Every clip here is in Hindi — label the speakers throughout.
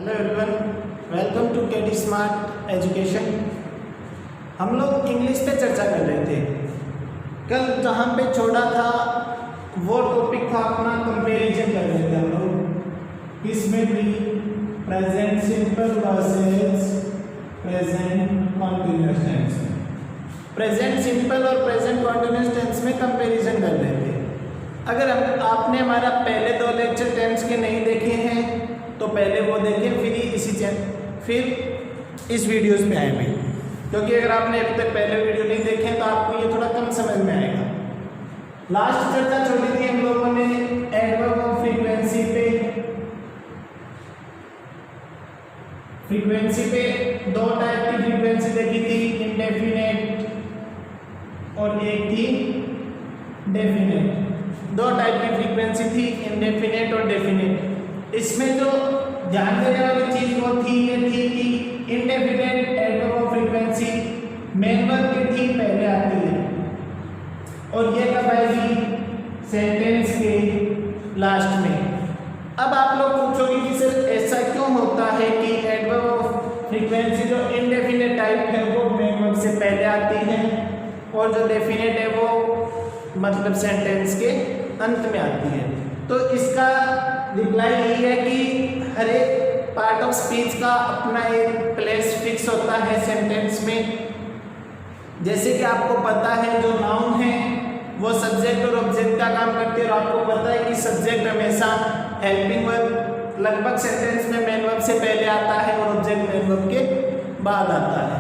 Speaker 1: Hello everyone, welcome to KD smart education. हम लोग इंग्लिश पे चर्चा कर रहे थे। कल जहाँ पे छोड़ा था वो टॉपिक था अपना कंपैरिजन कर रहे थे हम लोग। इसमें भी present simple versus present continuous tense, present simple और प्रेजेंट कॉन्टिन्यूअस टेंस में कंपैरिजन कर रहे थे। अगर आपने हमारा पहले दो लेक्चर टेंस के नहीं देखे हैं तो पहले वो देखें, फिर इस वीडियोस में आए भाई, क्योंकि अगर आपने अभी तक पहले वीडियो नहीं देखे तो आपको ये थोड़ा कम समझ में आएगा। लास्ट चर्चा छोड़ी थी हम लोगों ने एडवर्ब ऑफ फ्रीक्वेंसी पे। फ्रीक्वेंसी पे दो टाइप की फ्रीक्वेंसी देखी थी, इंडेफिनेट और एक थी डेफिनेट। दो टाइप की फ्रीक्वेंसी थी, इंडेफिनेट और डेफिनेट। इसमें जो ध्यान देने वाली चीज वो थी ये थी कि indefinite adverb of frequency main verb के ठीक पहले आती है और ये कब आएगी? सेंटेंस के लास्ट में। अब आप लोग पूछोगे कि सर ऐसा क्यों होता है कि एडवर्ब ऑफ फ्रीक्वेंसी जो इंडेफिनेट टाइप है वो मेन वर्ब से पहले आती है और जो डेफिनेट है वो मतलब सेंटेंस के अंत में आती है। तो इसका रिप्लाई यही है कि हर एक पार्ट ऑफ स्पीच का अपना एक प्लेस फिक्स होता है सेंटेंस में। जैसे कि आपको पता है जो नाउन है वो सब्जेक्ट और ऑब्जेक्ट का काम करते हैं और आपको पता है कि सब्जेक्ट हमेशा हेल्पिंग वर्ब लगभग सेंटेंस में मेन वर्ब से पहले आता है और ऑब्जेक्ट मेन वर्ब के बाद आता है।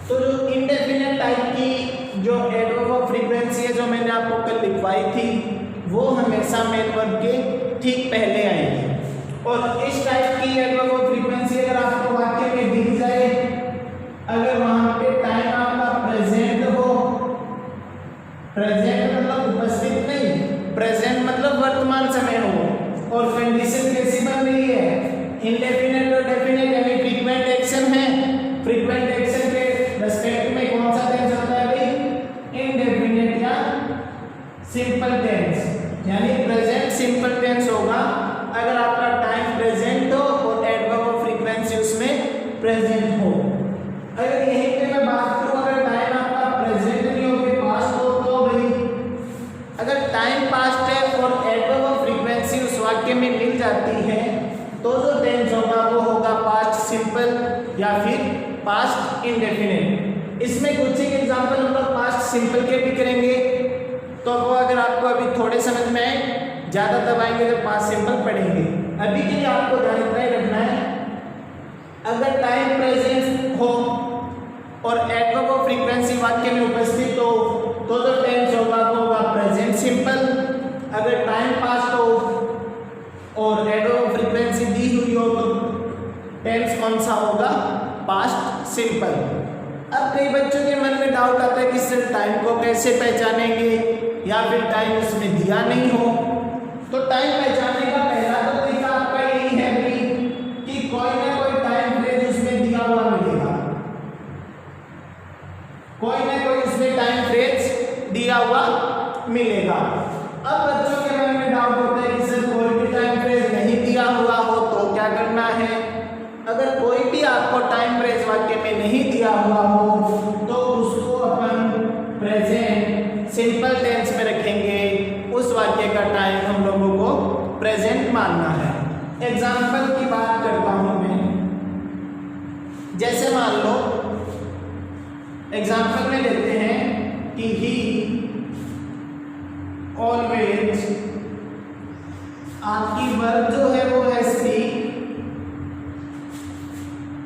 Speaker 1: तो जो इंडेफिनेट टाइप की जो एडवर्ब ऑफ फ्रीक्वेंसी है जो मैंने आपको कल लिखवाई थी वो हमेशा मेन वर्ब के ठीक पहले आएगी। और इस टाइप की एडवर्ब ऑफ फ्रीक्वेंसी अगर आपको वाक्य में दिख जाए, अगर वहां पे टाइम आपका प्रेजेंट हो, प्रेजेंट मतलब उपस्थित नहीं, प्रेजेंट मतलब वर्तमान समय हो, और कंडीशन कैसी बन रही है? इंडेफिनेट और डेफिनेट यानी फ्रीक्वेंट एक्शन है। फ्रीक्वेंट एक्शन के रेस्पेक्ट में कौन सा टेंस होता है भाई? इंडेफिनेट या सिंपल टेंस, यानी प्रेजेंट सिंपल टेंस होगा अगर आपका टाइम प्रेजेंट हो और एडवर्ब ऑफ फ्रीक्वेंसी उसमें प्रेजेंट हो। अगर यहीं पे मैं बात करूं, अगर टाइम आपका प्रेजेंट नहीं हो के पास्ट हो तो भाई, अगर टाइम पास्ट है और एडवर्ब ऑफ फ्रीक्वेंसी उस वाक्य में मिल जाती है तो जो टेंस होगा वो होगा पास्ट सिंपल या फिर पास्ट इंडेफिनेट। इसमें कुछ एक एग्जांपल हम लोग पास्ट सिंपल के भी करेंगे, तो वो अगर आपको अभी थोड़े समझ में आए, ज़्यादा तब आएंगे जब पास्ट सिंपल पढ़ेंगे। अभी के लिए आपको ध्यान इतना ही रखना है, अगर टाइम प्रेजेंट हो और एडवर्ब ऑफ फ्रीक्वेंसी वाक्य में उपस्थित हो तो जो टेंस होगा वो होगा प्रेजेंट सिंपल। अगर टाइम पास्ट हो और एडवर्ब ऑफ फ्रीक्वेंसी दी हुई हो तो टेंस कौन सा होगा? Past simple. अब कई बच्चों के मन में डाउट आता है कि सर टाइम को कैसे पहचानेंगे या फिर टाइम उसमें दिया नहीं हो। तो टाइम पहचानने का पहला तो तरीका आपका यही है कि कोई ना कोई टाइम फ्रेज उसमें दिया हुआ मिलेगा, कोई ना कोई उसमें टाइम फ्रेज दिया हुआ मिलेगा। अब बच्चों के मन में डाउट होता है कि सर कोई भी टाइम फ्रेज नहीं दिया हुआ हो तो क्या करना है? अगर कोई भी आपको टाइम फ्रेज वाक्य में नहीं दिया हुआ हो तो उसको अपन प्रेजेंट सिंपल टेंस में रखेंगे। उस वाक्य का टाइम हम लोगों को प्रेजेंट मानना है। एग्जाम्पल की बात करता हूं मैं, जैसे मान लो एग्जाम्पल में लेते हैं कि ही ऑलवेज, आपकी वर्ब जो है वो है स्पीक,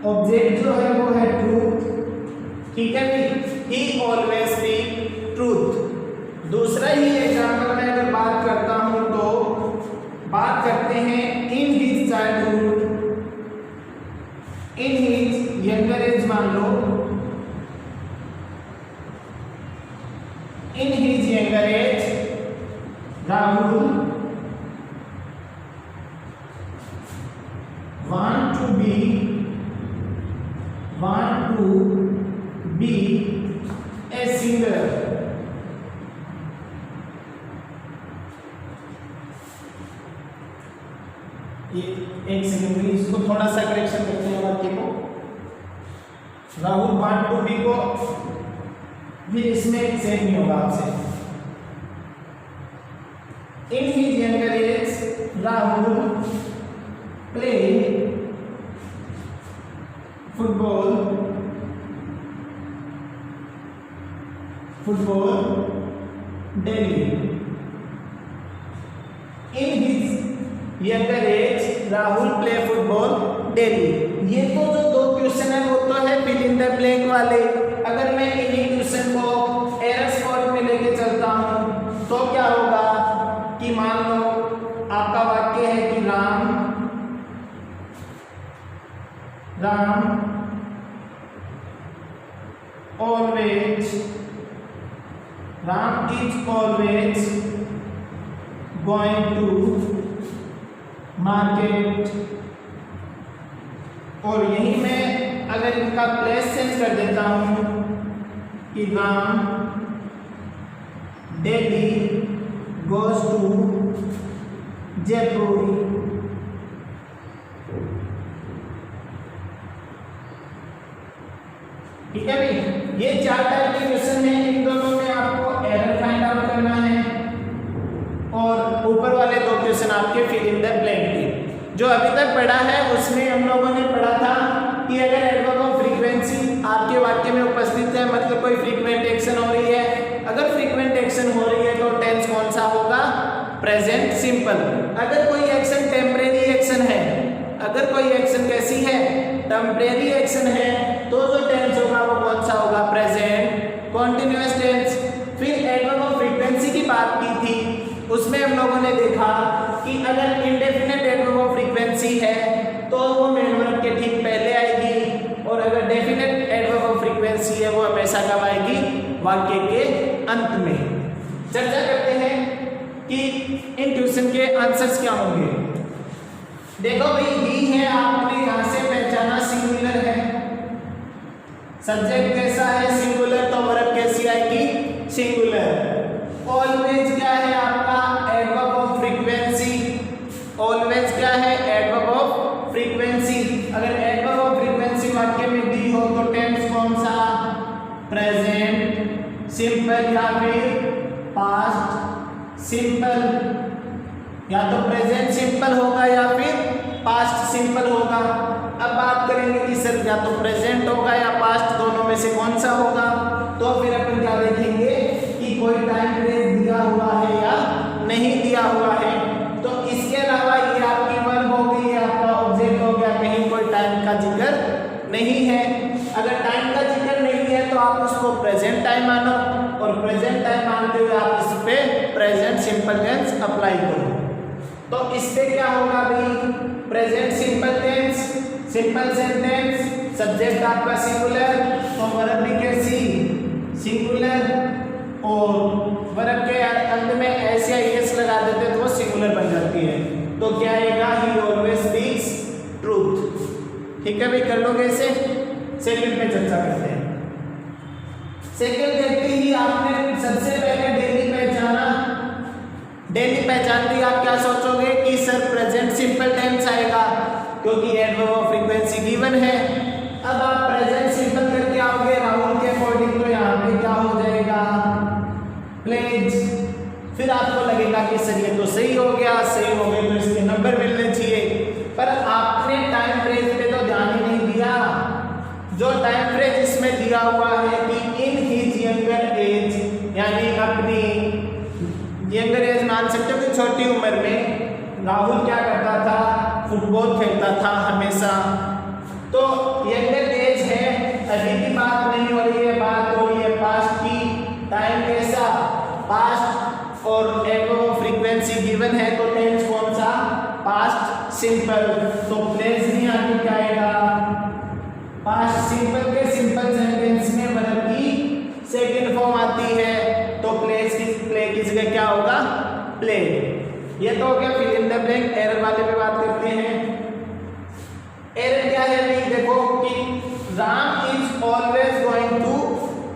Speaker 1: ऑब्जेक्ट जो है वो है ट्रूथ, ठीक है जी। He always speak truth. दूसरा ही एग्जाम्पल में अगर बात करता हूं तो बात करते हैं in his childhood, in his younger age, मान लो in his younger age Rahul want to be a singer। ये एक सेकंड में इसको थोड़ा सा करेक्शन करते हैं वाक्य को। राहुल वांट टू बी को फिर इसमें सेम नहीं होगा आपसे। इन his younger age Rahul play football daily. इन his younger age Rahul play football daily. ये तो जो दो क्वेश्चन है वो तो है फिल इन द ब्लैंक वाले। अगर मैं इन्हीं क्वेश्चन को एरर स्पॉट में लेके चलता हूं तो क्या होगा कि मान लो आपका वाक्य है कि Ram is always going to market. और यही मैं अगर इनका प्लेस चेंज कर देता हूं कि Ram daily goes to Jaipur. ठीक है भाई, ये चार टाइप के क्वेश्चन हैं। इन दोनों में आपको एरर फाइंड आउट करना है और ऊपर वाले दो क्वेश्चन आपके फिल इन द ब्लैंक थे। जो अभी तक पढ़ा है उसमें हम लोगों ने पढ़ा था कि अगर एडवर्ब ऑफ फ्रीक्वेंसी आपके वाक्य में उपस्थित है, मतलब कोई फ्रीक्वेंट एक्शन हो रही है। अगर फ्रीक्वेंट एक्शन हो रही है तो टेंस कौन सा होगा? Present simple. अगर कोई एक्शन टेम्परेरी एक्शन है, अगर कोई एक्शन कैसी है? टेम्परेरी एक्शन है, तो जो टेंस होगा वो कौन सा होगा? Present continuous tense. फिर एडवर्ब ऑफ फ्रीक्वेंसी की बात की थी, उसमें हम लोगों ने देखा कि अगर इंडेफिनिट एडवर्ब ऑफ फ्रीक्वेंसी है तो वो मेन वर्ब के ठीक पहले आएगी, और अगर डेफिनेट एडवर्ब ऑफ फ्रीक्वेंसी है वो हमेशा कब आएगी? वाक्य के अंत में। चर्चा करते हैं कि इन ट्यूशन के आंसर्स क्या होंगे। देखो भाई, ही है आपने यहां से पहचाना सिंगुलर है, सब्जेक्ट कैसा है? सिंगुलर, तो वर्ब कैसी आएगी? सिंगुलर। ऑलवेज क्या है आपका? Adverb of frequency. ऑलवेज क्या है? Adverb of frequency. अगर एडवर्ब ऑफ फ्रीक्वेंसी वाक्य में दी हो तो टेंस कौन सा? प्रेजेंट सिंपल या फिर पास्ट सिंपल। या तो प्रेजेंट सिंपल होगा या फिर पास्ट सिंपल होगा। अब बात करेंगे कि सर या तो प्रेजेंट होगा या पास्ट, दोनों में से कौन सा होगा? तो फिर अपन क्या देखेंगे कि कोई टाइम फ्रेज दिया हुआ है या नहीं दिया हुआ है। तो इसके अलावा ये आपकी वर्ब हो गई, आपका ऑब्जेक्ट हो गया, कहीं कोई टाइम का जिक्र नहीं है। अगर टाइम का जिक्र नहीं है तो आप उसको प्रेजेंट टाइम मानो, और प्रेजेंट टाइम मानते हुए आप इस पे प्रेजेंट सिंपल टेंस अप्लाई करो। तो इस पे क्या होगा भाई? Present simple tense, simple sentence, subject आपका सिंगुलर, तो वर्ब भी कैसी? सिंगुलर, और वर्ब के अंत में एस या एस लगा देते तो वो सिंगुलर बन जाती है। तो क्या आएगा? ही ऑलवेज स्पीक्स ट्रूथ। ठीक है भाई, कर लोगे इसे। सेकंड पे चर्चा करते हैं। सेकंड देखते ही आपने सबसे पहले डेली पहचाना। डेली पहचानते ही आप क्या सोचोगे कि सर प्रेजेंट सिंपल टेंस आएगा क्योंकि एडवर्ब ऑफ फ्रीक्वेंसी गिवन है। अब आप प्रेजेंट सिंपल करके आओगे राहुल के अकॉर्डिंग, तो यहाँ पे क्या हो जाएगा? प्लेज। फिर आपको लगेगा कि सर ये तो सही हो गया, सही हो गए तो इसके नंबर मिलने चाहिए, पर आपने टाइम फ्रेज पे तो ध्यान ही नहीं दिया। जो टाइम फ्रेज इसमें दिया हुआ है कि इन हिज यंगर एज, यानी अपनी यंगर एज मान सकते हो कि छोटी उम्र में राहुल क्या करता था? फुटबॉल खेलता था हमेशा। तो यंगर एज है, अभी की बात नहीं हो रही है, बात हो रही है पास्ट की। टाइम कैसा? पास्ट, और एडवर्ब ऑफ फ्रीक्वेंसी गिवन है तो टेंस कौन सा? Past simple. तो प्लेस नहीं आगे क्या आएगा? पास्ट सिंपल के सिंपल सेंटेंस में वर्ब की सेकंड फॉर्म आती है, तो प्लेस की प्ले की जगह क्या होगा? प्ले। ये तो हो गया fill in the blank. Error वाले पे बात करते हैं। एरर क्या है भाई? देखो कि Ram is always going to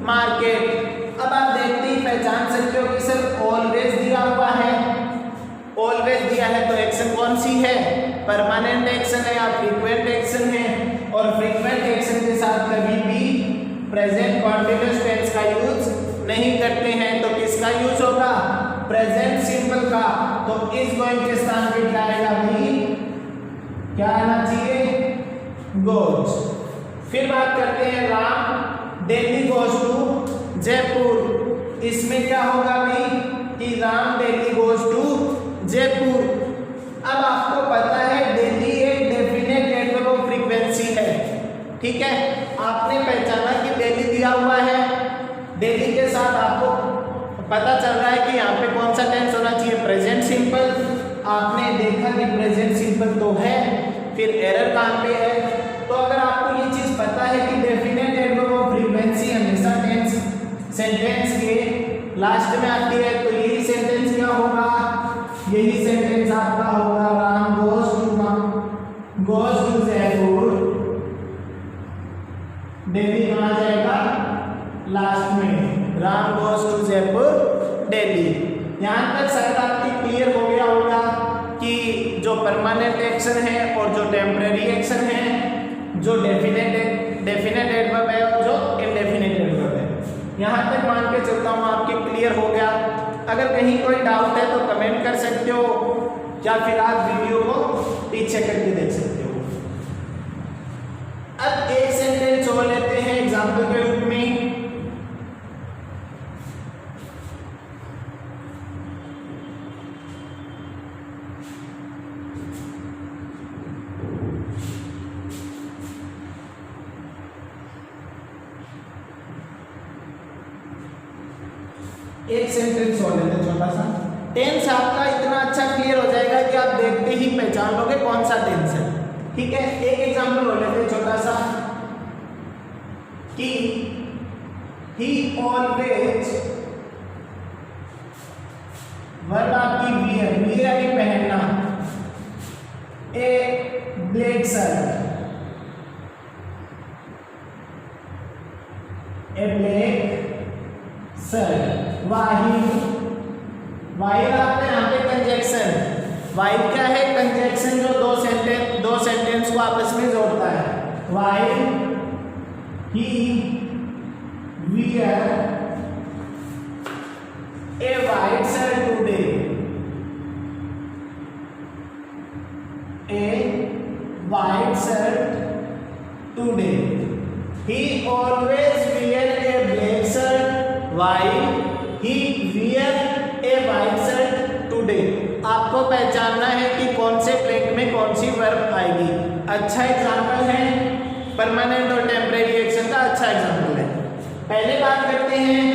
Speaker 1: market. अब आप देखते ही पहचान सकते हो कि सर ऑलवेज दिया हुआ है, ऑलवेज दिया है तो एक्शन कौन सी है? परमानेंट एक्शन है या फ्रीक्वेंट एक्शन है, और फ्रीक्वेंट एक्शन के साथ कभी भी प्रेजेंट कॉन्टिन्यूअस टेंस का यूज नहीं करते हैं, तो किसका यूज होगा? प्रेजेंट सिंपल का। तो इज गोइंग के स्थान पे क्या आएगा भाई? क्या आना चाहिए? गोज। फिर बात करते हैं Ram daily goes to Jaipur. इसमें क्या होगा भाई कि Ram daily goes to Jaipur. अब आपको पता है डेली एक डेफिनेट एडवर्ब ऑफ फ्रीक्वेंसी है, ठीक है। आपने पहचाना कि डेली दिया हुआ है, डेली के साथ आपको पता चल रहा है कि यहाँ पे कौन सा टेंस होना चाहिए? Present simple. आपने देखा कि प्रेजेंट सिंपल तो है, फिर एरर कहाँ पे है? तो अगर आपको ये चीज पता है कि डेफिनेट एडवर्ब ऑफ फ्रीक्वेंसी हमेशा टेंस सेंटेंस के लास्ट में आती है, तो यही सेंटेंस क्या होगा? यही सेंटेंस आपका होगा Ram goes to Jaipur, daily कहाँ जाएगा? लास्ट में Ram goes to Jaipur daily. यहां तक शायद आपकी क्लियर हो गया होगा कि जो परमानेंट एक्शन है और जो टेम्परेरी एक्शन है, जो डेफिनेट एडवर्ब है और जो इंडेफिनेट एडवर्ब है। यहां तक मान के चलता हूं आपके क्लियर हो गया। अगर कहीं कोई डाउट है तो कमेंट कर सकते हो, या फिर आप वीडियो को पीछे करके देख सकते हो। अब एक सेंटेंस और लेते हैं एग्जाम्पल के रूप में। एक सेंटेंस और लेते हैं छोटा सा। टेंस आपका इतना अच्छा क्लियर हो जाएगा कि आप देखते ही पहचान लोगे कौन सा टेंस है, ठीक है। एक एग्जांपल और लेते हैं छोटा सा कि ही ऑलवेज, वर्ब आपकी वियर यानी पहनना, ए ब्लैक शर्ट, ए ब्लैक शर्ट। वाइल आपने यहाँ पे कंजक्शन, वाइल क्या है? कंजक्शन जो दो सेंटेंस को आपस में जोड़ता है। While he wear A white shirt today, A white shirt today. He always wear A black shirt while he wear A white shirt today. आपको पहचानना है कि कौन से ब्लैंक में कौन सी वर्ब आएगी। अच्छा एग्जांपल है परमानेंट और टेम्परेरी एक्शन का, अच्छा एग्जांपल है। पहले बात करते हैं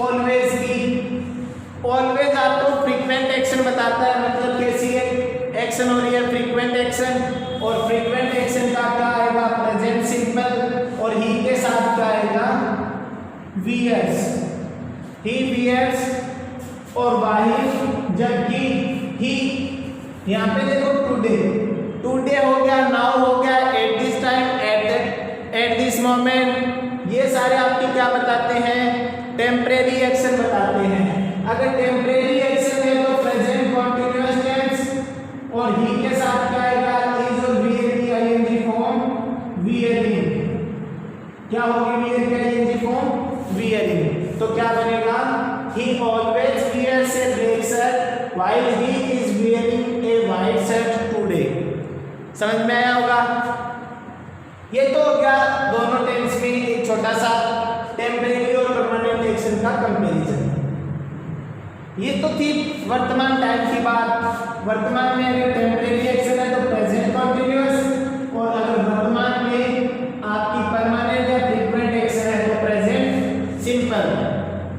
Speaker 1: ऑलवेज की। ऑलवेज आपको फ्रीक्वेंट एक्शन बताता है, मतलब कैसी एक्शन हो रही है? Frequent action. और फ्रीक्वेंट एक्शन का क्या आएगा? Present simple. और ही के साथ क्या आएगा? वियर्स, ही वियर्स। और वाहिल, जबकि ही, यहाँ पे देखो टुडे हो गया, नाउ हो गया, at this time, at this moment. ये सारे आपके क्या बताते हैं? टेम्परेरी एक्शन बताते हैं। अगर टेम्परेरी एक्शन है तो प्रेजेंट कॉन्टिन्यूअस टेंस, और ही के साथ क्या आएगा? इज और वीएरी आईएनजी फॉर्म वीएरिंग। क्या होगी वीएरी का आईएनजी फॉर्म? वीएरिंग। तो क्या बनेगा? He always wears a black shirt while he is wearing a white shirt today। समझ में आया होगा? ये तो हो गया दोनों टेंस में एक छोटा सा टेम्परेरी और परमानेंट एक्शन का कंपैरिजन। ये तो थी वर्तमान टाइम की बात। वर्तमान में अगर टेम्परेरी एक्शन है तो प्रेजेंट कॉन्टिन्यूअस, और अगर वर्तमान में आपकी परमानेंट या फ्रीक्वेंट एक्शन है तो प्रेजेंट सिंपल।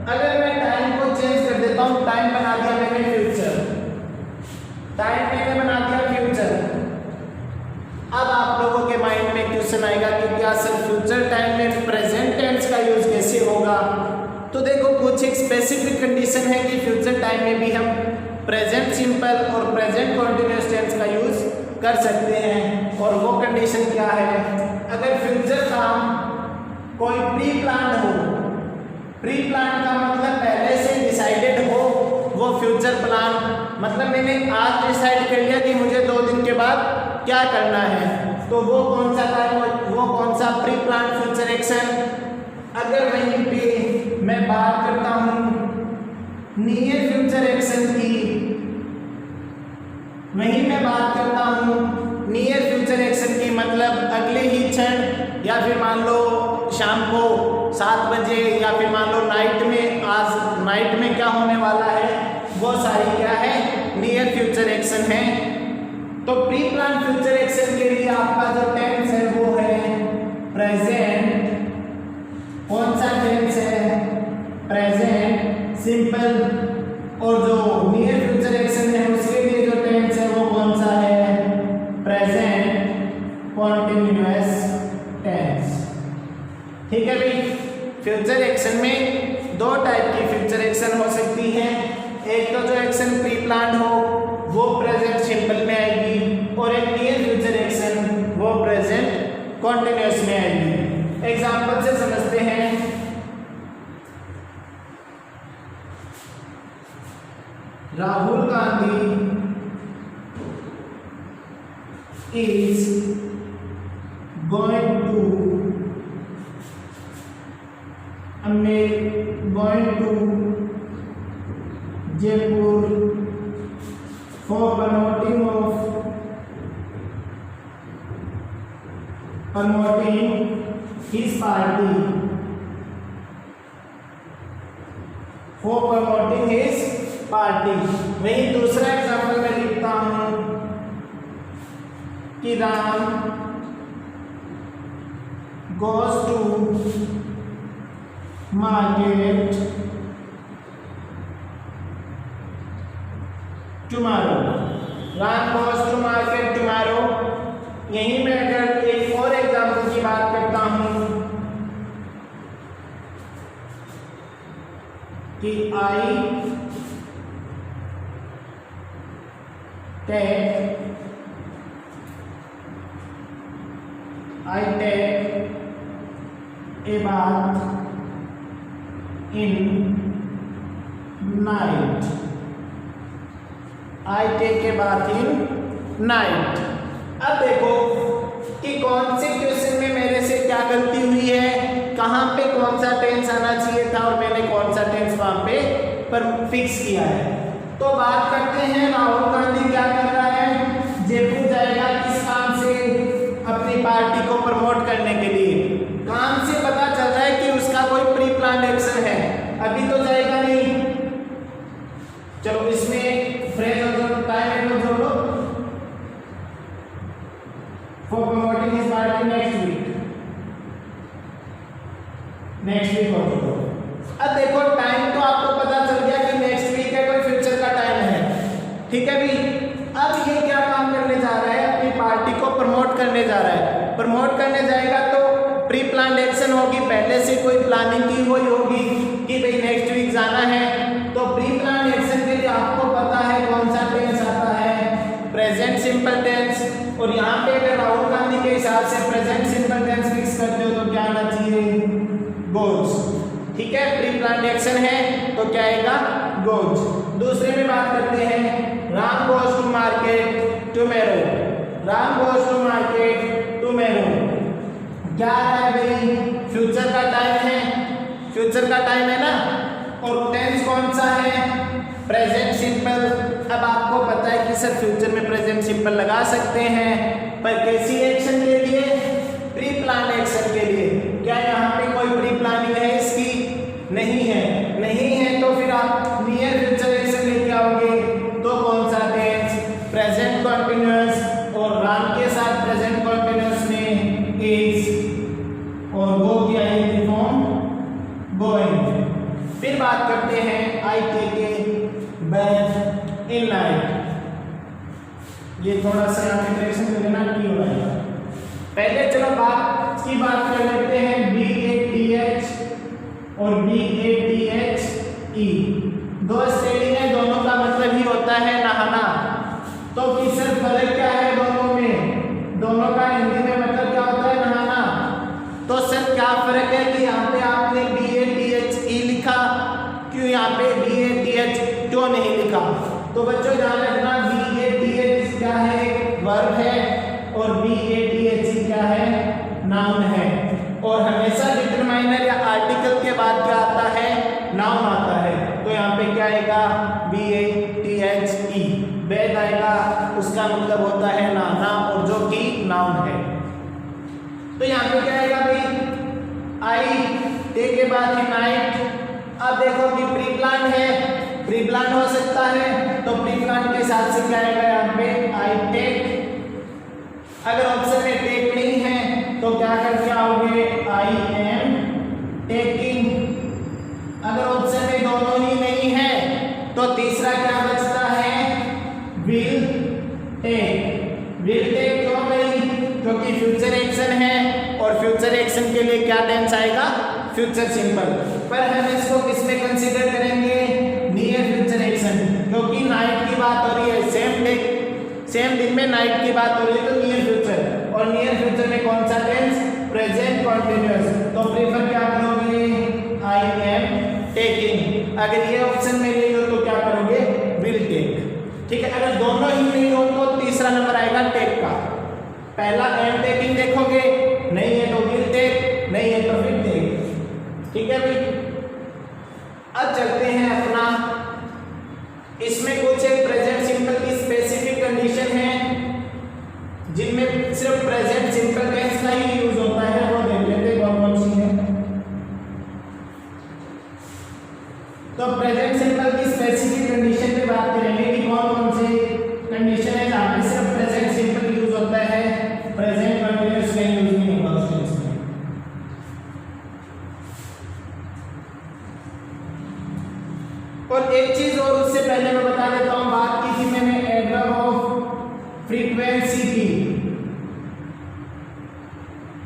Speaker 1: अगर मैं टाइम को चेंज कर देता हूं, टाइम बना दिया मैंने फ्यूचर, टाइम मैंने बना दिया फ्यूचर। अब आप लोगों के माइंड में क्वेश्चन आएगा कि क्या सर फ्यूचर टाइम में प्रेजेंट टेंस का यूज कैसे होगा? तो देखो कुछ एक स्पेसिफिक कंडीशन है कि फ्यूचर टाइम में भी हम प्रेजेंट सिंपल और प्रेजेंट कॉन्टिन्यूअस टेंस का यूज कर सकते हैं। और वो कंडीशन क्या है? अगर फ्यूचर काम कोई प्री प्लान हो, प्री प्लान का मतलब पहले से डिसाइडेड हो, वो फ्यूचर प्लान मतलब मैंने आज डिसाइड कर लिया कि मुझे 2 दिन के बाद क्या करना है, तो वो कौन सा काम, वो कौन सा प्री प्लान फ्यूचर एक्शन। अगर वहीं पे मैं बात करता हूँ नियर फ्यूचर एक्शन की, वहीं मैं बात करता हूँ नियर फ्यूचर एक्शन की, मतलब अगले ही क्षण या फिर मान लो शाम को 7 बजे या फिर मान लो नाइट में, आज नाइट में क्या होने वाला है, वो सारी क्या है नियर फ्यूचर एक्शन है। तो प्री प्लान फ्यूचर एक्शन के लिए आपका जो टेंस है वो है प्रेजेंट। कौन सा टेंस है, प्रेजेंट सिंपल। और जो नियर फ्यूचर एक्शन है उसके लिए जो टेंस है वो कौन सा है, प्रेजेंट कॉन्टिन्यूअस टेंस। ठीक है भाई, फ्यूचर एक्शन में 2 टाइप की फ्यूचर एक्शन हो सकती है। एक तो जो एक्शन प्री प्लान हो वो प्रेजेंट सिंपल में आएगी, और एक नियर फ्यूचर एक्शन वो प्रेजेंट कॉन्टिन्यूअस में आएगी। एग्जांपल से समझते हैं। Rahul Gandhi is going to Jaipur for promoting his party. For promoting his party। वही दूसरा एग्जाम्पल मैं लिखता हूं कि Ram goes to market tomorrow। Ram goes to market tomorrow। यहीं मैं अगर एक और एग्जाम्पल की बात करता हूं कि I take a bath in night। I take a bath in night। अब देखो कि कौन से क्वेश्चन में मेरे से क्या गलती हुई है, कहाँ पे कौन सा टेंस आना चाहिए था और मैंने कौन सा टेंस वहां पे पर फिक्स किया है। तो बात करते हैं, राहुल गांधी क्या कर रहा है, जयपुर जाएगा किस काम से, अपनी पार्टी को प्रमोट करने के लिए। काम से पता चल रहा है कि उसका कोई प्री प्लान एक्शन है, अभी तो जाएगा नहीं। चलो इसमें फ्रेज और टाइम को जोड़ो, for promoting his party next week हो जोड़ो। अब देखो टाइम तो आपको पता चल गया कि नेक्स्ट वीक है, कोई फ्यूचर का टाइम है, ठीक है भी। अब ये क्या काम करने जा रहा है, अपनी पार्टी को प्रमोट करने जा रहा है। प्रमोट करने जाएगा तो प्री प्लान एक्शन होगी, पहले से कोई प्लानिंग की हुई होगी कि भाई नेक्स्ट वीक जाना है। तो प्री प्लान एक्शन के लिए आपको पता है कौन सा टेंस आता है, प्रेजेंट सिंपल टेंस। और यहाँ पे अगर राहुल गांधी के हिसाब से प्रेजेंट सिंपल टेंस फिक्स करते हो तो क्या आना चाहिए, गोज। ठीक है, प्री प्लान एक्शन है तो क्या आएगा, गोज। दूसरे में बात करते हैं, Ram goes to market tomorrow. Ram goes to market tomorrow क्या है भाई, फ्यूचर का टाइम है, फ्यूचर का टाइम है ना। और टेंस कौन सा है, प्रेजेंट सिंपल। अब आपको पता है कि सर फ्यूचर में प्रेजेंट सिंपल लगा सकते हैं, पर कैसी एक्शन के लिए, प्री प्लान एक्शन के लिए। क्या यहाँ पे कोई प्री प्लानिंग है इसकी, नहीं है। नहीं है तो फिर आप नियर फ्यूचर एक्शन लेके आओगे तो कौन सा टेंस, प्रेजेंट कॉन्टिन्यूअस। और राम के साथ प्रेजेंट कॉन्टिन्यूअस में इज और वो की आएगी फॉर्म गोइंग। फिर बात करते हैं, I take a बैथ in night. ये थोड़ा सा यहाँ पे करेक्शन कर लेना, की हो रहा है। पहले चलो बात की बात कर लेते हैं, BATH और BATHE दो स्पेलिंग है, दोनों का मतलब ही होता है नहाना। तो किसर फर्क क्या है दोनों में, दोनों का हिंदी में मतलब क्या होता है, नहाना। तो सर क्या फर्क है कि यहाँ पे आपने BATHE लिखा, क्यों यहाँ पे BATH क्यों नहीं लिखा। तो बच्चों यहाँ नाउन है। और हमेशा डिटरमाइनर या आर्टिकल के बाद क्या आता है, नाउन आता है। तो यहाँ पे क्या आएगा, BATHE, बैथ आएगा, उसका मतलब होता है ना, और जो कि नाउन है। तो यहाँ पे क्या आएगा भाई, आई, टे के बाद नाइट। अब देखो कि प्री प्लान है, प्री प्लान हो सकता है, तो प्री प्लान के साथ से क्या आएगा यहाँ पे, आई टेक। अगर ऑप्शन में टेक नहीं है तो क्या करके आओगे, आई एम टेकिंग। अगर ऑप्शन में दोनों ही नहीं है तो तीसरा क्या बचता है, विल टेक। विल टेक क्यों नहीं, क्योंकि फ्यूचर एक्शन है, और फ्यूचर एक्शन के लिए क्या टेंस आएगा, फ्यूचर सिंपल। पर हम इसको किसमें कंसीडर करेंगे, नियर फ्यूचर एक्शन, क्योंकि नाइट की बात हो रही है, सेम दिन में नाइट की बात हो रही है, तो नियर फ्यूचर। और नियर फ्यूचर में कौन सा टेंस, प्रेजेंट कॉन्टिन्यूअस। तो प्रीफर क्या करोगे, आई एम टेकिंग। अगर ये ऑप्शन में नहीं हो तो क्या करोगे, विल टेक। ठीक है, अगर दोनों ही नहीं हो तो तीसरा नंबर आएगा टेक का। पहला एम टेकिंग देखोगे, नहीं है तो विल टेक, नहीं है तो विल टेक। ठीक है भाई, अब चलते हैं अपना, इसमें कुछ एक प्रेजेंट सिंपल की स्पेसिफिक कंडीशन है जिनमें सिर्फ प्रेजेंट सिंपल टेंस का ही यूज होता है, वो देख लेते हैं कौन कौन सी है। तो प्रेजेंट सिंपल की स्पेसिफिक कंडीशन पे बात करेंगे कि कौन कौन से कंडीशन है जहां पे सिर्फ प्रेजेंट सिंपल यूज होता है, प्रेजेंट कंटीन्यूअस का यूज नहीं होगा उस केस में। और एक चीज और उससे पहले मैं बता देता हूं, बात की थी मैंने एडवर्ब ऑफ फ्रीक्वेंसी की।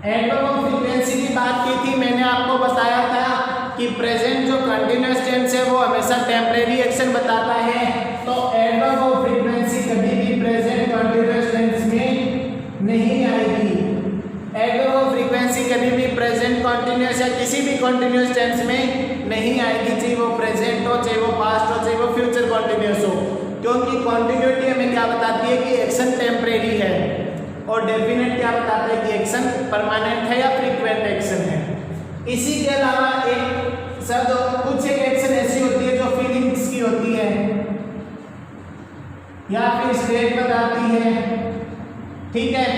Speaker 1: एडवर्ब ऑफ फ्रीक्वेंसी की बात की थी, मैंने आपको बताया था कि प्रेजेंट जो कंटीन्यूअस टेंस है वो हमेशा टेम्परेरी एक्शन बताता है। तो एडवर्ब ऑफ फ्रीक्वेंसी कभी भी प्रेजेंट कंटीन्यूअस टेंस में नहीं आएगी। एडवर्ब ऑफ फ्रीक्वेंसी कभी भी प्रेजेंट कंटीन्यूअस या किसी भी कंटीन्यूअस टेंस में नहीं आएगी, चाहे वो प्रेजेंट हो, चाहे वो पास्ट हो, चाहे वो फ्यूचर कंटीन्यूअस हो, क्योंकि कंटिन्यूटी हमें क्या बताती है कि एक्शन टेम्परेरी है, और डेफिनेट क्या बताता है कि एक्शन परमानेंट है या फ्रीक्वेंट एक्शन है। इसी के अलावा एक शब्द, कुछ एक एक्शन ऐसी होती है जो फीलिंग्स की होती है या फिर स्टेट बताती है, ठीक है,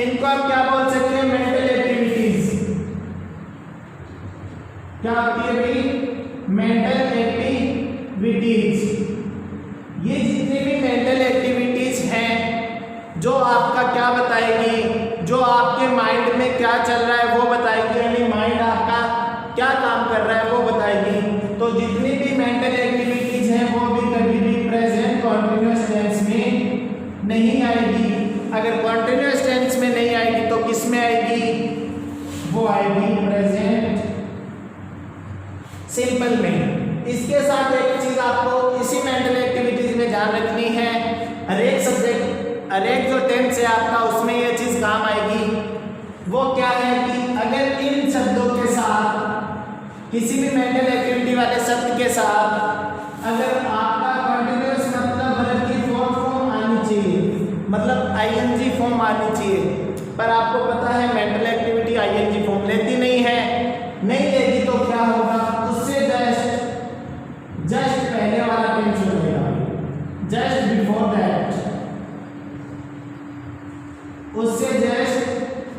Speaker 1: इनको आप क्या बोल सकते हैं, मेंटल एक्टिविटीज। क्या होती है भाई, मेंटल एक्टिविटीज। ये जितनी भी मेंटल एक्टिविटीज हैं जो आपका क्या बताएगी, जो आपके माइंड में क्या चल रहा है वो बताएगी, यानी माइंड आपका क्या काम कर रहा है वो बताएगी। तो जितनी भी मेंटल एक्टिविटीज हैं वो भी कभी भी प्रेजेंट कॉन्टिन्यूअस टेंस में नहीं आएगी। अगर कॉन्टिन्यूअस टेंस में नहीं आएगी तो किस में आएगी, वो आएगी प्रेजेंट सिंपल में। इसके साथ एक चीज आपको इसी मेंटल एक्टिविटीज में ध्यान रखनी है, हरेक सब्जेक्ट, हरेक जो टेंस है आपका उसमें ये चीज काम आएगी। वो क्या है कि अगर इन शब्दों के साथ, किसी भी मेंटल एक्टिविटी वाले शब्द के साथ अगर आपका कंटीन्यूअस मतलब वर्ब की फोर्थ फॉर्म आनी चाहिए, मतलब आईएनजी फॉर्म आनी चाहिए, पर आपको पता है मेंटल एक्टिविटी आईएनजी फॉर्म लेती नहीं है, नहीं लेगी तो क्या होगा, उससे जस्ट पहले वाला टेंस हो जाएगा, जस्ट बिफोर दैट, उससे जस्ट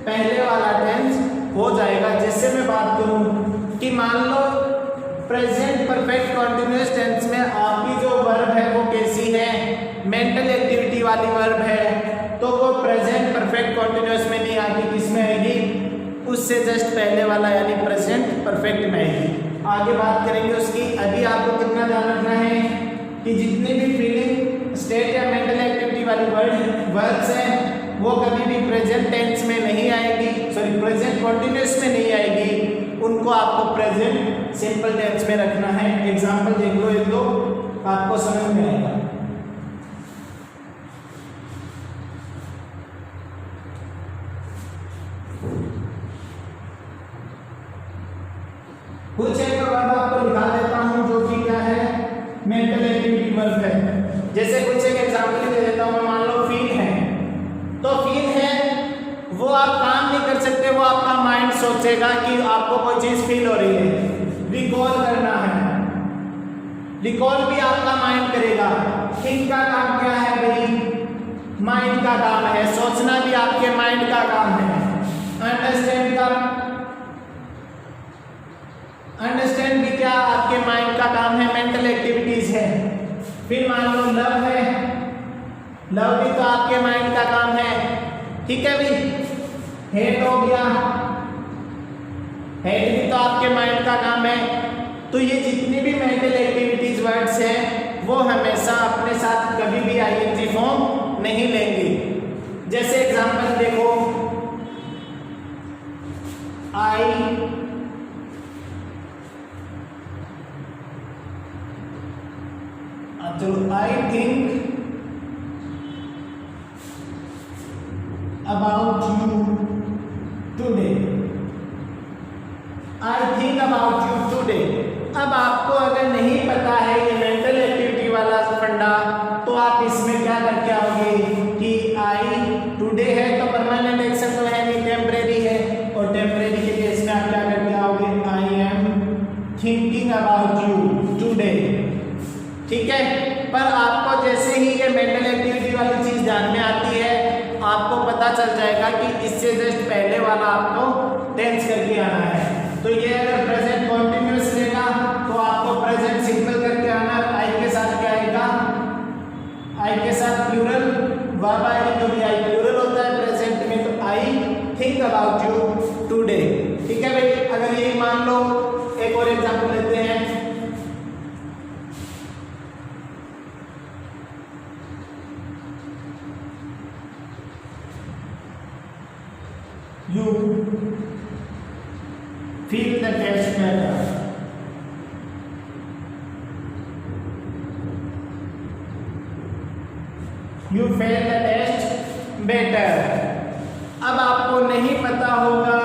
Speaker 1: पहले वाला टेंस हो जाएगा। जैसे मैं बात करूं कि मान लो प्रेजेंट परफेक्ट कंटीन्यूअस टेंस में आपकी जो वर्ब है वो कैसी है, मेंटल एक्टिविटी वाली वर्ब है, तो वो प्रेजेंट परफेक्ट कंटीन्यूअस में नहीं आएगी, किसमें आएगी, उससे जस्ट पहले वाला यानी प्रेजेंट परफेक्ट में आएगी। आगे बात करेंगे उसकी। अभी आपको कितना ध्यान रखना है कि जितनी भी फीलिंग, स्टेट या मेंटल एक्टिविटी वाली वर्ड्स हैं वो कभी भी प्रेजेंट टेंस में नहीं आएगी, सॉरी प्रेजेंट कंटीन्यूअस में नहीं आएगी, उनको आपको प्रेजेंट सिंपल टेंस में रखना है। एग्जांपल देख लो एक दो, आपको समझ में आएगा। कुछ एक वर्ब आपको दिखा देता हूं जो कि क्या है, मेंटल एक्टिविटी वर्ब है। जैसे कुछ एक एग्जांपल दे देता हूं, मान लो फील है, तो फील है वो आप काम नहीं कर सकते, वो आपका सोचेगा कि आपको कोई चीज़ फील हो रही है, रिकॉल करना है, रिकॉल भी आपका माइंड करेगा। थिंक का काम क्या है भाई? माइंड का काम है, सोचना भी आपके माइंड का काम है। अंडरस्टैंड भी क्या आपके माइंड का काम है, मेंटल एक्टिविटीज है। फिर मान लो लव है, लव भी तो आपके माइंड का काम है, ठीक है भाई। हेट हो गया, हेट भी तो आपके माइंड का काम है। तो ये जितनी भी मेंटल एक्टिविटीज वर्ड्स हैं वो हमेशा अपने साथ कभी भी आईएनजी फॉर्म नहीं लेंगे। जैसे एग्जांपल देखो, I think about you today. I think about you today. अब आपको अगर नहीं पता है ये मेंटल एक्टिविटी वाला फंडा, तो आप इसमें क्या करके आओगे कि आई टुडे है तो परमानेंट एक्शन तो है नहीं, टेम्परेरी है, और टेम्परेरी के केस में आप क्या करके आओगे? I am thinking about you today, ठीक है। पर आपको जैसे ही ये मेंटल एक्टिविटी वाली चीज ध्यान में आती है, आपको पता चल जाएगा कि इससे जस्ट पहले वाला आपको टेंस करके आना है। तो ये अगर प्रेजेंट कॉन्टिन्यूअस लेगा तो आपको प्रेजेंट सिंपल करके आना। आई के साथ क्या आएगा? आई के साथ प्लूरल वर्ब आएगा, क्योंकि आई प्लूरल होता है प्रेजेंट में। तो I think about you today, ठीक है भाई। अगर यही मान लो, एक और एग्जांपल लेते हैं। You feel the test better. You fail the test better. अब आपको नहीं पता होगा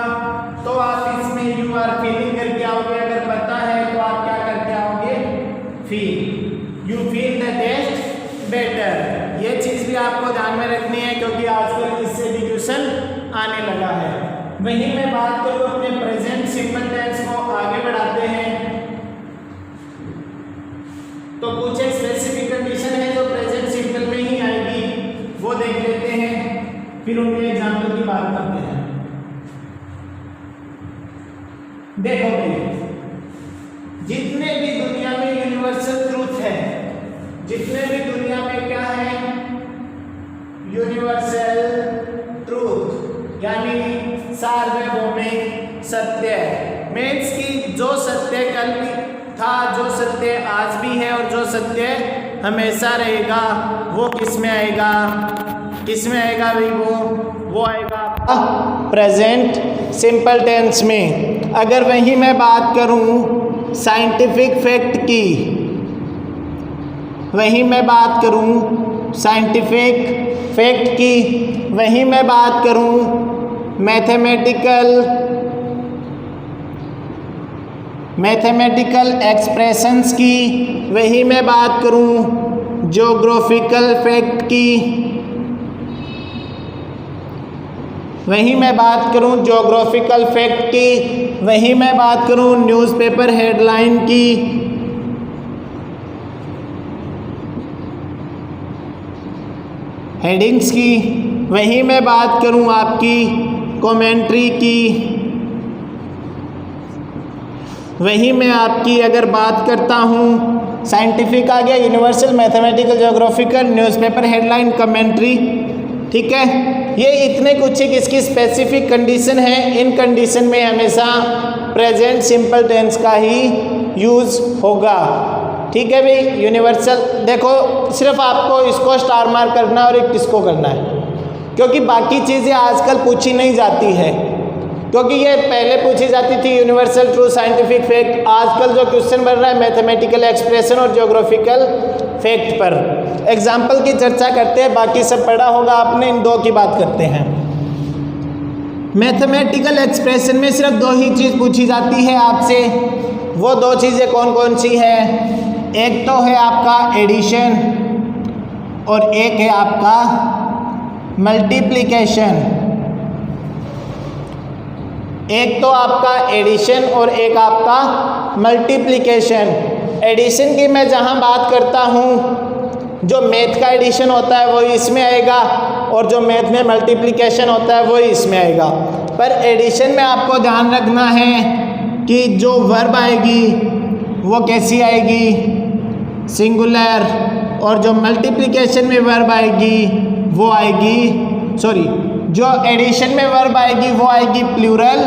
Speaker 1: तो आप इसमें you are feeling करके आओगे। अगर पता है तो आप क्या करके आओगे? feel. You feel the test better. ये चीज भी आपको ध्यान में रखनी है, क्योंकि आजकल इससे भी क्वेश्चन आने लगा है। वहीं मैं बात करूं अपने प्रेजेंट सिंपल टेंस को आगे बढ़ाते हैं, तो कुछ एक स्पेसिफिक कंडीशन है जो प्रेजेंट सिंपल में ही आएगी, वो देख लेते हैं, फिर उनके एग्जाम्पल की बात करते हैं। देखो भाई, जितने भी दुनिया में यूनिवर्सल ट्रूथ है, जितने भी दुनिया में क्या है? यूनिवर्सल ट्रूथ, यानी सार्वभौमिक सत्य, मीन्स की जो सत्य कल भी था, जो सत्य आज भी है, और जो सत्य हमेशा रहेगा, वो किस में आएगा? किस में आएगा भाई? वो आएगा प्रेजेंट सिंपल टेंस में। अगर वही मैं बात करूं साइंटिफिक फैक्ट की, वही मैं बात करूं साइंटिफिक फैक्ट की, वही मैं बात करूं मैथमेटिकल एक्सप्रेशंस की, वही मैं बात करूं ज्योग्राफिकल फैक्ट की, वही मैं बात करूं ज्योग्राफिकल फैक्ट की, वही मैं बात करूं न्यूज़पेपर हेडलाइन की, हेडिंग्स की, वही मैं बात करूं आपकी कमेंट्री की, वही मैं आपकी अगर बात करता हूँ साइंटिफिक आ गया, universal, mathematical, geographical, newspaper headline, commentary, ठीक है। ये इतने कुछ एक इसकी स्पेसिफिक कंडीशन है। इन कंडीशन में हमेशा प्रेजेंट सिंपल टेंस का ही यूज़ होगा, ठीक है भाई। यूनिवर्सल देखो, सिर्फ आपको इसको स्टार मार्क करना है और एक किसको करना है, क्योंकि बाकी चीज़ें आजकल पूछी नहीं जाती है, क्योंकि ये पहले पूछी जाती थी यूनिवर्सल ट्रूथ, साइंटिफिक फैक्ट। आजकल जो क्वेश्चन बन रहा है मैथमेटिकल एक्सप्रेशन और ज्योग्राफिकल फैक्ट पर। एग्जाम्पल की चर्चा करते हैं, बाकी सब पढ़ा होगा आपने, इन दो की बात करते हैं। मैथमेटिकल एक्सप्रेशन में सिर्फ दो ही चीज़ पूछी जाती है आपसे। वो दो चीज़ें कौन कौन सी है? एक तो है आपका एडिशन और एक है आपका मल्टीप्लिकेशन। एक तो आपका एडिशन और एक आपका मल्टीप्लिकेशन। एडिशन की मैं जहाँ बात करता हूँ, जो मैथ का एडिशन होता है वो इसमें आएगा और जो मैथ में मल्टीप्लिकेशन होता है वो इसमें आएगा। पर एडिशन में आपको ध्यान रखना है कि जो वर्ब आएगी वो कैसी आएगी, सिंगुलर, और जो मल्टीप्लिकेशन में वर्ब आएगी वो आएगी, जो एडिशन में वर्ब आएगी वो आएगी प्लूरल,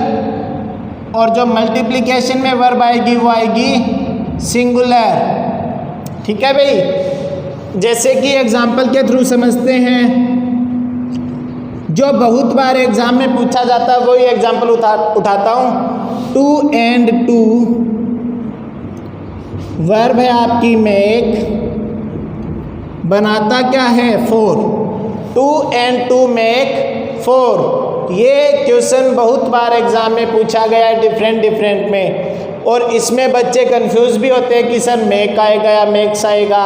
Speaker 1: और जो मल्टीप्लिकेशन में वर्ब आएगी वो आएगी सिंगुलर। ठीक है भाई। जैसे कि एग्जाम्पल के थ्रू समझते हैं, जो बहुत बार एग्जाम में पूछा जाता है वही एग्जाम्पल उठाता हूँ। 2 and 2 वर्ब है आपकी मेक, बनाता क्या है 4। 2 and 2 मेक 4। ये क्वेश्चन बहुत बार एग्जाम में पूछा गया है डिफरेंट में, और इसमें बच्चे कंफ्यूज भी होते हैं कि सर मेक आएगा या मेक्स आएगा।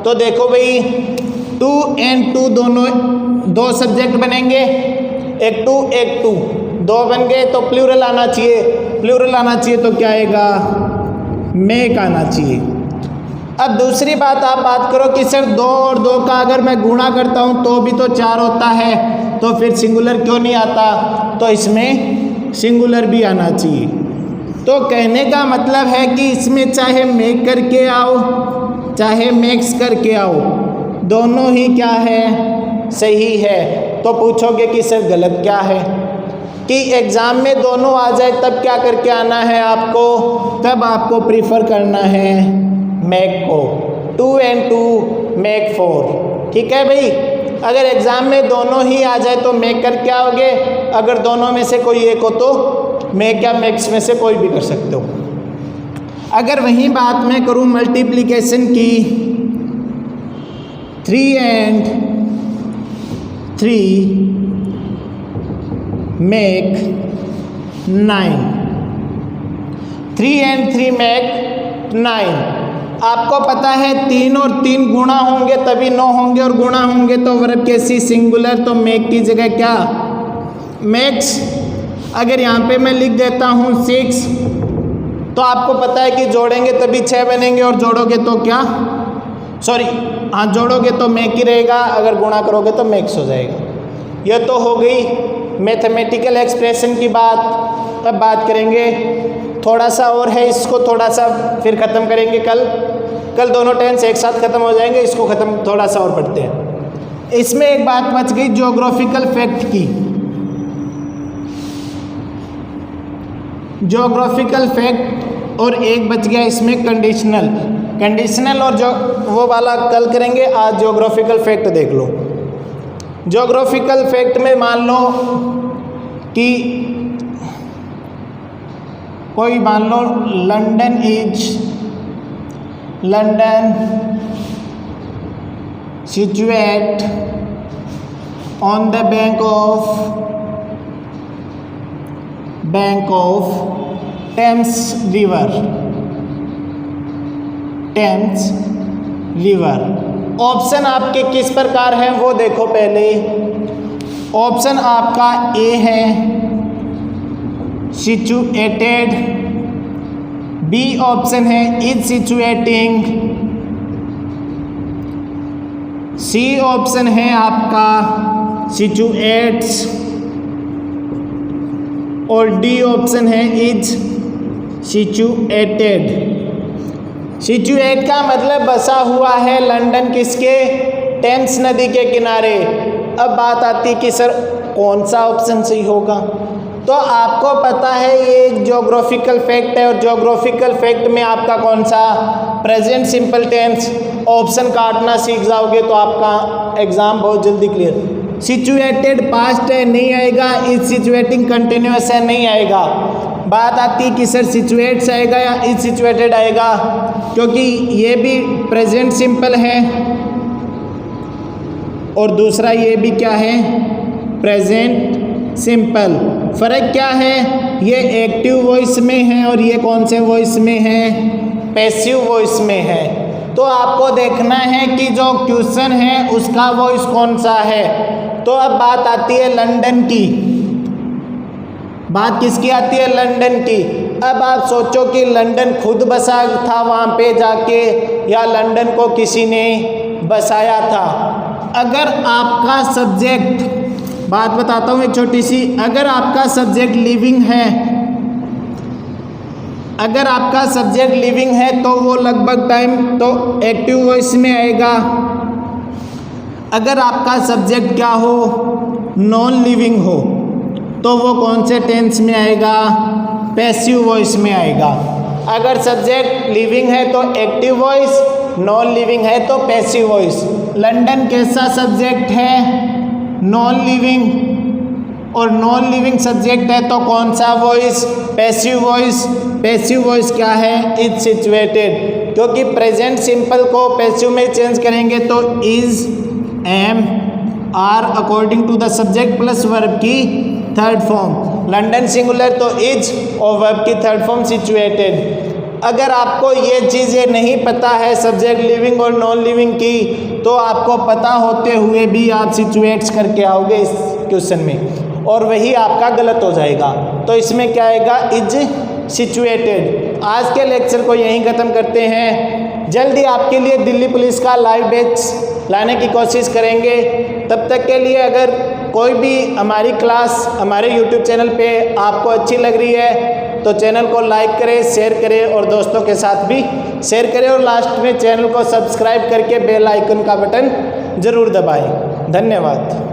Speaker 1: तो देखो भाई 2 and 2 दोनों दो सब्जेक्ट बनेंगे, एक 2 एक 2, दो बन गए तो प्लूरल आना चाहिए। प्लूरल आना चाहिए तो क्या आएगा, मेक आना चाहिए। अब दूसरी बात आप बात करो कि सर 2 और 2 का अगर मैं गुणा करता हूँ तो भी तो 4 होता है, तो फिर सिंगुलर क्यों नहीं आता, तो इसमें सिंगुलर भी आना चाहिए। तो कहने का मतलब है कि इसमें चाहे मेक करके आओ चाहे मेक्स करके आओ, दोनों ही क्या है, सही है। तो पूछोगे कि सर गलत क्या है, कि एग्ज़ाम में दोनों आ जाए तब क्या करके आना है आपको, तब आपको प्रीफर करना है मेक को। 2 and 2 मेक 4। ठीक है भाई। अगर एग्ज़ाम में दोनों ही आ जाए तो मेक कर क्या होगे, अगर दोनों में से कोई एक हो तो मेक या मेक्स में से कोई भी कर सकते हो। अगर वही बात मैं करूँ मल्टीप्लिकेशन की, 3 and 3 मेक 9। 3 and 3 make 9। आपको पता है 3 और 3 गुणा होंगे तभी 9 होंगे, और गुणा होंगे तो वर्ब कैसी, सिंगुलर, तो मेक की जगह क्या, मेक्स। अगर यहाँ पे मैं लिख देता हूँ 6, तो आपको पता है कि जोड़ेंगे तभी 6 बनेंगे, और जोड़ोगे तो क्या, जोड़ोगे तो मेक ही रहेगा, अगर गुणा करोगे तो मेक्स हो जाएगा। यह तो हो गई मैथमेटिकल एक्सप्रेशन की बात। अब बात करेंगे, थोड़ा सा और है, इसको थोड़ा सा फिर ख़त्म करेंगे। कल दोनों टेंस एक साथ ख़त्म हो जाएंगे, इसको ख़त्म थोड़ा सा और पढ़ते हैं। इसमें एक बात बच गई ज्योग्राफिकल फैक्ट की। ज्योग्राफिकल फैक्ट और एक बच गया इसमें कंडीशनल और जो वो वाला कल करेंगे। आज ज्योग्राफिकल फैक्ट देख लो। ज्योग्राफिकल फैक्ट में मान लो कि कोई मान लो London situate on the bank of Thames river. Option आपके किस प्रकार हैं वो देखो पहले। ऑप्शन आपका ए है सिचुएटेड, बी ऑप्शन है इज सिचुएटिंग, सी ऑप्शन है आपका सिचुएट्स, और डी ऑप्शन है इज सिचुएटेड। सिचुएट का मतलब बसा हुआ है लंदन किसके, टेम्स नदी के किनारे। अब बात आती कि सर कौन सा ऑप्शन सही होगा, तो आपको पता है ये एक ज्योग्राफिकल फैक्ट है, और ज्योग्राफिकल फैक्ट में आपका कौन सा, प्रेजेंट सिंपल टेंस। ऑप्शन काटना सीख जाओगे तो आपका एग्जाम बहुत जल्दी क्लियर। सिचुएटेड पास्ट है, नहीं आएगा। इज सिचुएटिंग कंटिन्यूअस है, नहीं आएगा। बात आती है कि सर सिचुएट्स आएगा या इज सिचुएटेड आएगा, क्योंकि ये भी प्रेजेंट सिंपल है और दूसरा ये भी क्या है, प्रेजेंट सिंपल। फ़र्क क्या है, ये एक्टिव वॉइस में है और ये कौन से वॉइस में है, पैसिव वॉइस में है। तो आपको देखना है कि जो क्वेश्चन है उसका वॉइस कौन सा है। तो अब बात आती है लंदन की। बात किसकी आती है? लंदन की। अब आप सोचो कि लंदन खुद बसा था वहाँ पे जाके या लंदन को किसी ने बसाया था। अगर आपका सब्जेक्ट, बात बताता हूँ एक छोटी सी, अगर आपका सब्जेक्ट लिविंग है, अगर आपका सब्जेक्ट लिविंग है तो वो लगभग टाइम तो एक्टिव वॉइस में आएगा। अगर आपका सब्जेक्ट क्या हो? नॉन लिविंग हो, तो वो कौन से टेंस में आएगा? पैसिव वॉइस में आएगा। अगर सब्जेक्ट लिविंग है तो एक्टिव वॉइस, नॉन लिविंग है तो पैसिव वॉइस। लंदन कैसा सब्जेक्ट है? Non living. और नॉन लिविंग सब्जेक्ट है तो कौन सा voice? Passive voice. Passive voice क्या है? इज सिचुएटेड, क्योंकि प्रेजेंट सिंपल को पैसिव में चेंज करेंगे तो is, am, are according to the subject plus verb की थर्ड फॉर्म। लंदन सिंगुलर तो इज और वर्ब की थर्ड फॉर्म सिचुएटेड। अगर आपको ये चीज़ें नहीं पता है सब्जेक्ट लिविंग और नॉन लिविंग की, तो आपको पता होते हुए भी आप सिचुएट्स करके आओगे इस क्वेश्चन में और वही आपका गलत हो जाएगा। तो इसमें क्या आएगा? Is situated. आज के लेक्चर को यहीं ख़त्म करते हैं। जल्दी आपके लिए दिल्ली पुलिस का लाइव बैच लाने की कोशिश करेंगे। तब तक के लिए अगर कोई भी हमारी क्लास हमारे YouTube चैनल पे आपको अच्छी लग रही है तो चैनल को लाइक करें, शेयर करें और दोस्तों के साथ भी शेयर करें और लास्ट में चैनल को सब्सक्राइब करके बेल आइकन का बटन ज़रूर दबाएं। धन्यवाद।